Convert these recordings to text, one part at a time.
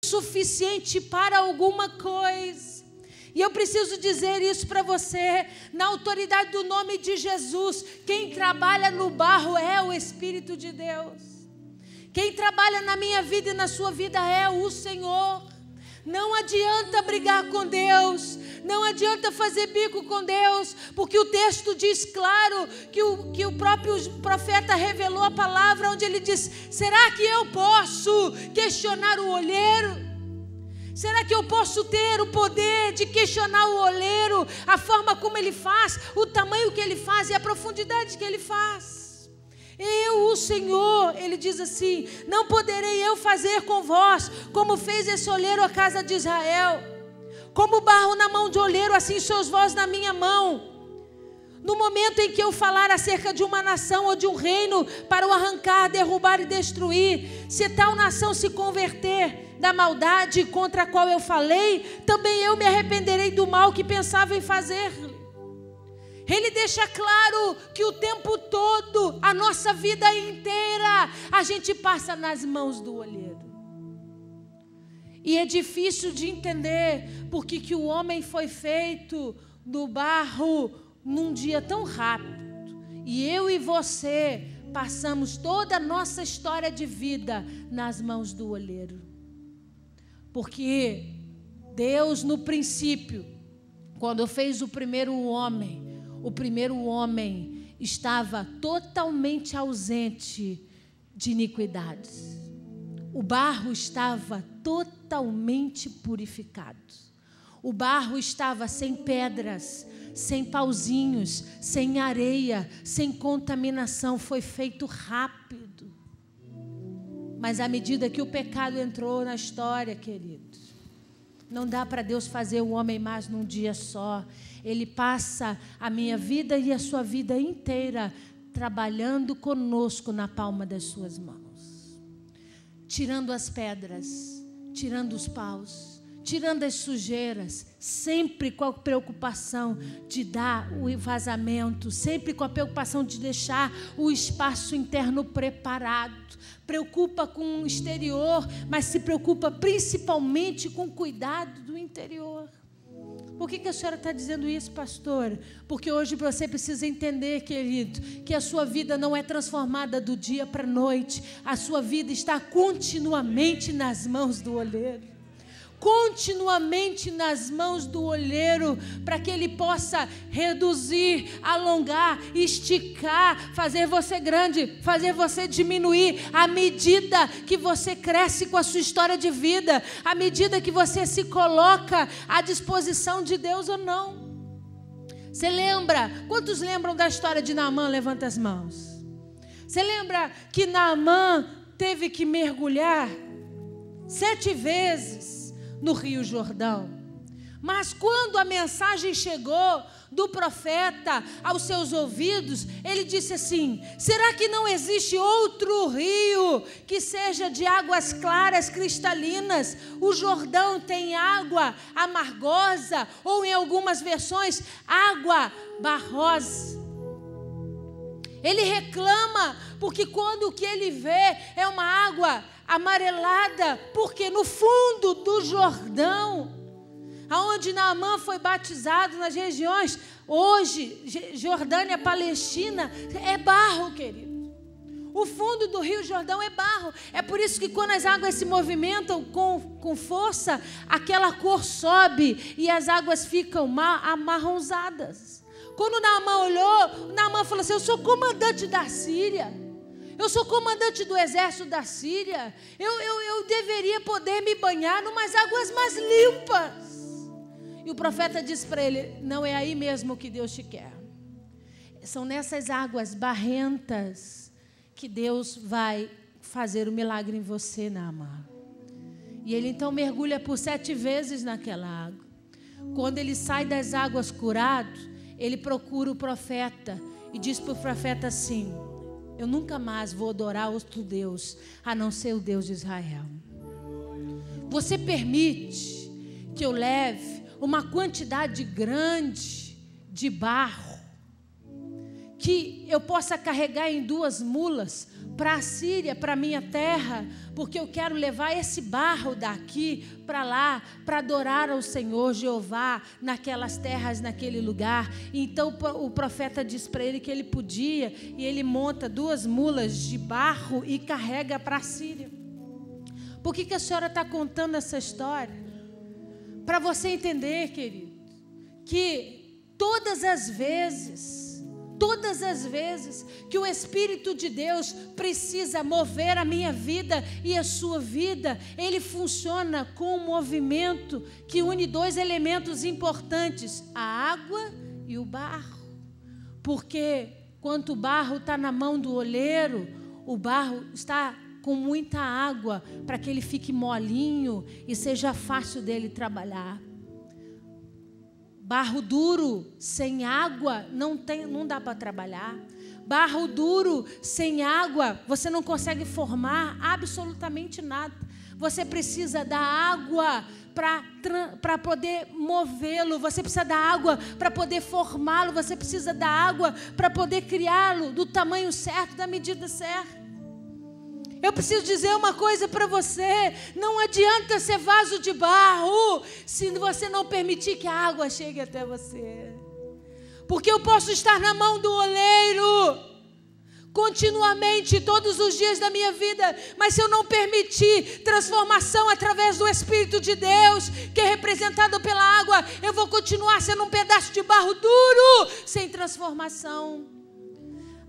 suficiente para alguma coisa. E eu preciso dizer isso para você, na autoridade do nome de Jesus. Quem trabalha no barro é o Espírito de Deus. Quem trabalha na minha vida e na sua vida é o Senhor. Não adianta brigar com Deus, não adianta fazer bico com Deus, porque o texto diz claro que o próprio profeta revelou a palavra, onde ele diz: será que eu posso questionar o olheiro? Será que eu posso ter o poder de questionar o olheiro, a forma como ele faz, o tamanho que ele faz e a profundidade que ele faz? Eu, o Senhor, ele diz assim: não poderei eu fazer com vós como fez esse olheiro à casa de Israel? Como barro na mão de olheiro, assim sois vós na minha mão. No momento em que eu falar acerca de uma nação ou de um reino para o arrancar, derrubar e destruir, se tal nação se converter da maldade contra a qual eu falei, também eu me arrependerei do mal que pensava em fazer. Ele deixa claro que o tempo todo, a nossa vida inteira, a gente passa nas mãos do olheiro. E é difícil de entender porque que o homem foi feito do barro num dia tão rápido. E eu e você passamos toda a nossa história de vida nas mãos do olheiro. Porque Deus, no princípio, quando fez o primeiro homem estava totalmente ausente de iniquidades. O barro estava totalmente purificado. O barro estava sem pedras, sem pauzinhos, sem areia, sem contaminação. Foi feito rápido. Mas à medida que o pecado entrou na história, queridos, não dá para Deus fazer o homem mais num dia só. Ele passa a minha vida e a sua vida inteira trabalhando conosco na palma das suas mãos. Tirando as pedras, tirando os paus, tirando as sujeiras, sempre com a preocupação de dar o vazamento, sempre com a preocupação de deixar o espaço interno preparado. Preocupa com o exterior, mas se preocupa principalmente com o cuidado do interior. Por que a senhora está dizendo isso, pastor? Porque hoje você precisa entender, querido, que a sua vida não é transformada do dia para a noite. A sua vida está continuamente nas mãos do olheiro. Continuamente nas mãos do olheiro, para que ele possa reduzir, alongar, esticar, fazer você grande, fazer você diminuir, à medida que você cresce com a sua história de vida, à medida que você se coloca à disposição de Deus ou não. Você lembra? Quantos lembram da história de Naamã? Levanta as mãos. Você lembra que Naamã teve que mergulhar 7 vezes no Rio Jordão? Mas quando a mensagem chegou do profeta aos seus ouvidos, ele disse assim: será que não existe outro rio que seja de águas claras, cristalinas? O Jordão tem água amargosa, ou em algumas versões, água barrosa. Ele reclama porque quando o que ele vê é uma água amarelada, porque no fundo do Jordão, aonde Naamã foi batizado, nas regiões hoje, Jordânia, Palestina, é barro, querido. O fundo do Rio Jordão é barro. É por isso que quando as águas se movimentam com força, aquela cor sobe e as águas ficam amarronzadas. Quando Naamã olhou, Naamã falou assim: eu sou comandante da Síria. Eu sou comandante do exército da Síria. Eu deveria poder me banhar em umas águas mais limpas. E o profeta disse para ele: não é aí mesmo que Deus te quer. São nessas águas barrentas que Deus vai fazer o milagre em você, Naamã. E ele então mergulha por 7 vezes naquela água. Quando ele sai das águas curado, ele procura o profeta e diz para o profeta assim: eu nunca mais vou adorar outro Deus, a não ser o Deus de Israel. Você permite que eu leve uma quantidade grande de barro, que eu possa carregar em 2 mulas, para a Síria, para a minha terra, porque eu quero levar esse barro daqui para lá, para adorar ao Senhor Jeová, naquelas terras, naquele lugar. Então o profeta diz para ele que ele podia, e ele monta 2 mulas de barro e carrega para a Síria. Por que a senhora está contando essa história? Para você entender, querido, que todas as vezes que o Espírito de Deus precisa mover a minha vida e a sua vida, ele funciona com um movimento que une 2 elementos importantes, a água e o barro. Porque quando o barro está na mão do oleiro, o barro está com muita água para que ele fique molinho e seja fácil dele trabalhar. Barro duro, sem água, não dá para trabalhar. Barro duro, sem água, você não consegue formar absolutamente nada. Você precisa da água para poder movê-lo. Você precisa da água para poder formá-lo. Você precisa da água para poder criá-lo do tamanho certo, da medida certa. Eu preciso dizer uma coisa para você: não adianta ser vaso de barro se você não permitir que a água chegue até você. Porque eu posso estar na mão do oleiro continuamente, todos os dias da minha vida, mas se eu não permitir transformação através do Espírito de Deus, que é representado pela água, eu vou continuar sendo um pedaço de barro duro, sem transformação.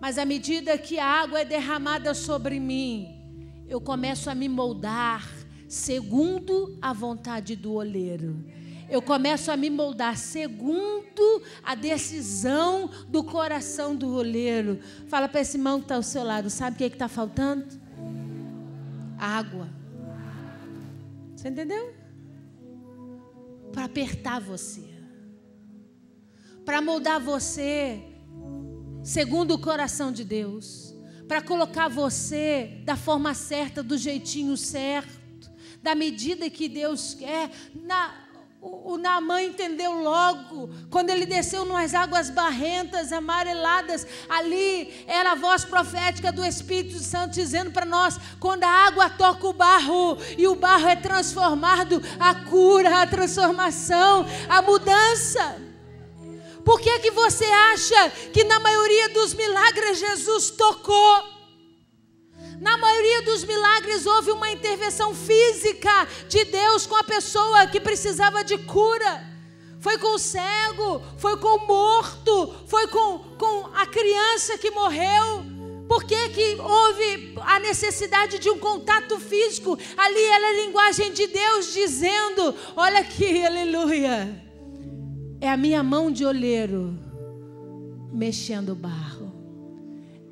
Mas à medida que a água é derramada sobre mim, eu começo a me moldar segundo a vontade do oleiro. Eu começo a me moldar segundo a decisão do coração do oleiro. Fala para esse irmão que está ao seu lado, sabe o que está faltando? Água. Você entendeu? Para apertar você. Para moldar você segundo o coração de Deus. Para colocar você da forma certa, do jeitinho certo, da medida que Deus quer. O Naamã entendeu logo, quando ele desceu nas águas barrentas, amareladas, ali era a voz profética do Espírito Santo dizendo para nós: quando a água toca o barro e o barro é transformado, a cura, a transformação, a mudança. Por que você acha que na maioria dos milagres Jesus tocou? Na maioria dos milagres houve uma intervenção física de Deus com a pessoa que precisava de cura. Foi com o cego, foi com o morto, foi com a criança que morreu. Por que houve a necessidade de um contato físico? Ali era a linguagem de Deus dizendo: olha aqui, aleluia. É a minha mão de oleiro mexendo o barro.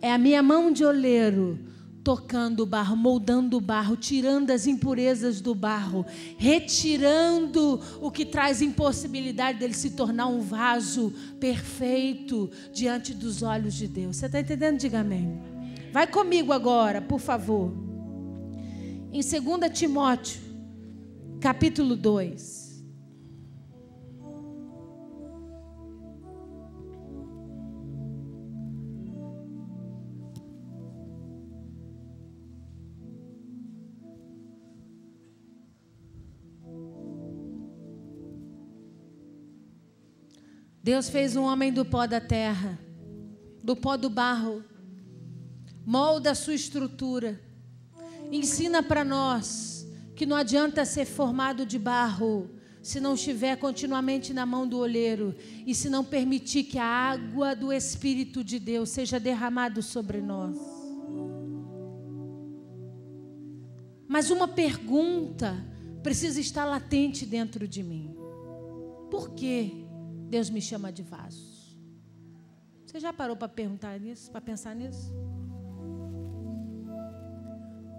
É a minha mão de oleiro tocando o barro, moldando o barro, tirando as impurezas do barro, retirando o que traz impossibilidade dele se tornar um vaso perfeito diante dos olhos de Deus. Você está entendendo? Diga amém. Vai comigo agora, por favor. Em 2 Timóteo, capítulo 2. Deus fez um homem do pó da terra, do pó do barro, molda a sua estrutura, ensina para nós que não adianta ser formado de barro se não estiver continuamente na mão do oleiro e se não permitir que a água do Espírito de Deus seja derramada sobre nós. Mas uma pergunta precisa estar latente dentro de mim: por quê Deus me chama de vaso? Você já parou para perguntar nisso, para pensar nisso?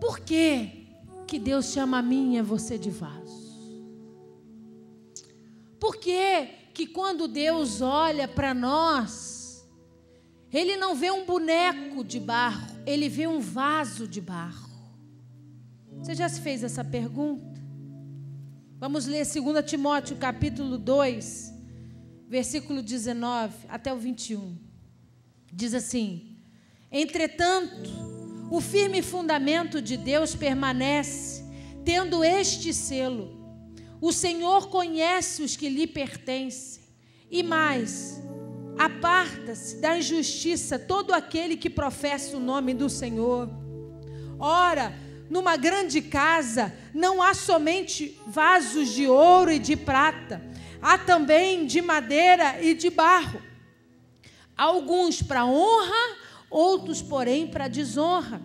Por que Deus chama a mim e a você de vaso? Por que quando Deus olha para nós, Ele não vê um boneco de barro, Ele vê um vaso de barro? Você já se fez essa pergunta? Vamos ler 2 Timóteo capítulo 2, versículo 19 até o 21. Diz assim: entretanto, O firme fundamento de Deus permanece, tendo este selo: o Senhor conhece os que lhe pertencem. E mais, aparta-se da injustiça todo aquele que professa o nome do Senhor. Ora, numa grande casa não há somente vasos de ouro e de prata, há também de madeira e de barro, alguns para honra, outros, porém, para desonra.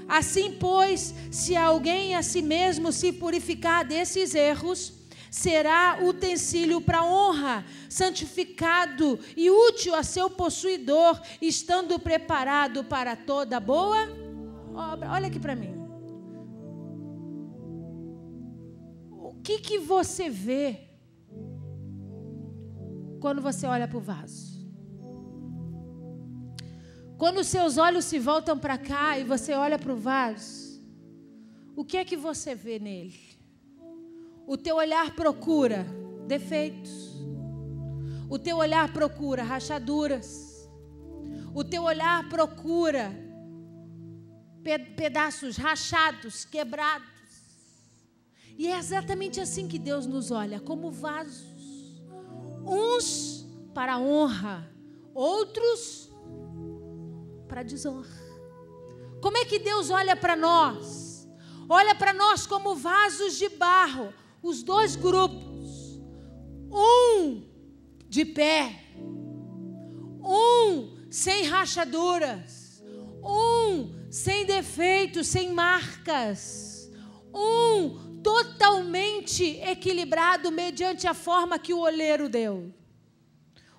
Assim, pois, se alguém a si mesmo se purificar desses erros, será utensílio para honra, santificado e útil a seu possuidor, estando preparado para toda boa obra. Olha aqui para mim. O que você vê quando você olha para o vaso? Quando os seus olhos se voltam para cá e você olha para o vaso, o que é que você vê nele? O teu olhar procura defeitos. O teu olhar procura rachaduras. O teu olhar procura pedaços rachados, quebrados. E é exatamente assim que Deus nos olha, como vasos. Uns para honra, outros para desonra. Como é que Deus olha para nós? Olha para nós como vasos de barro, os dois grupos, um de pé, um sem rachaduras, um sem defeitos, sem marcas, um totalmente equilibrado mediante a forma que o oleiro deu,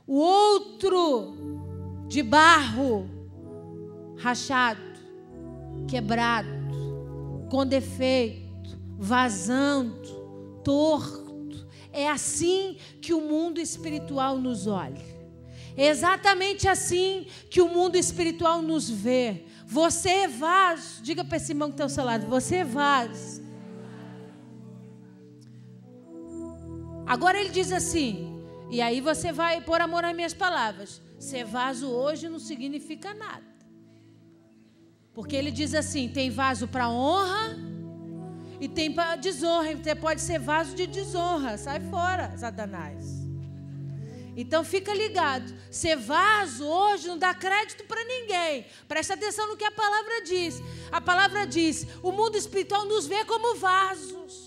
o outro de barro, rachado, quebrado, com defeito, vazando, torto. É assim que o mundo espiritual nos olha. É exatamente assim que o mundo espiritual nos vê. Você é vaso. Diga para esse irmão que está ao seu lado: você é vaso. Agora ele diz assim, e aí você vai pôr amor nas minhas palavras: ser vaso hoje não significa nada. Porque ele diz assim: tem vaso para honra e tem para desonra. Você pode ser vaso de desonra. Sai fora, Satanás. Então fica ligado. Ser vaso hoje não dá crédito para ninguém. Presta atenção no que a palavra diz. A palavra diz: o mundo espiritual nos vê como vasos.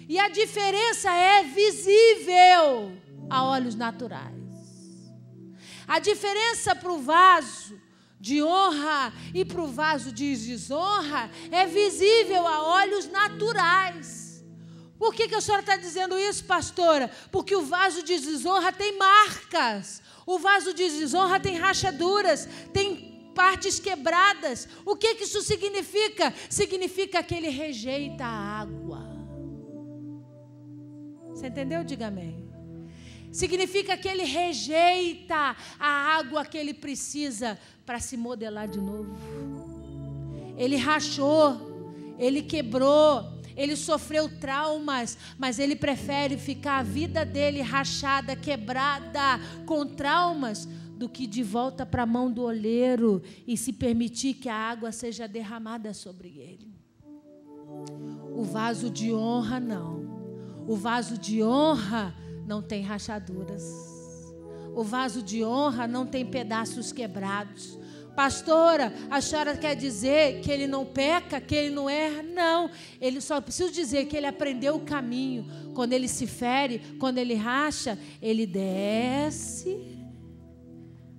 E a diferença é visível a olhos naturais. A diferença para o vaso de honra e para o vaso de desonra é visível a olhos naturais. Por que a senhora está dizendo isso, pastora? Porque o vaso de desonra tem marcas, o vaso de desonra tem rachaduras, tem partes quebradas. O que isso significa? Significa que ele rejeita a água. Você entendeu? Diga amém. Significa que ele rejeita a água que ele precisa para se modelar de novo. Ele rachou, ele quebrou, ele sofreu traumas, mas ele prefere ficar a vida dele rachada, quebrada, com traumas, do que de volta para a mão do oleiro e se permitir que a água seja derramada sobre ele. O vaso de honra não. O vaso de honra não tem rachaduras. O vaso de honra não tem pedaços quebrados. Pastora, a senhora quer dizer que ele não peca, que ele não erra? Não, ele só precisa dizer que ele aprendeu o caminho. Quando ele se fere, quando ele racha, ele desce,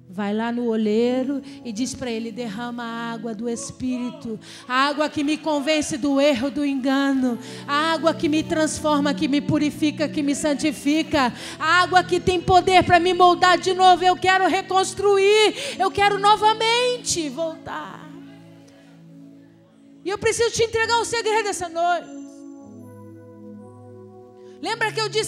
vai lá no oleiro e diz para ele: derrama a água do Espírito, a água que me convence do erro, do engano, a água que me transforma, que me purifica, que me santifica, a água que tem poder para me moldar de novo. Eu quero reconstruir, eu quero novamente voltar. E eu preciso te entregar um segredo essa noite. Lembra que eu disse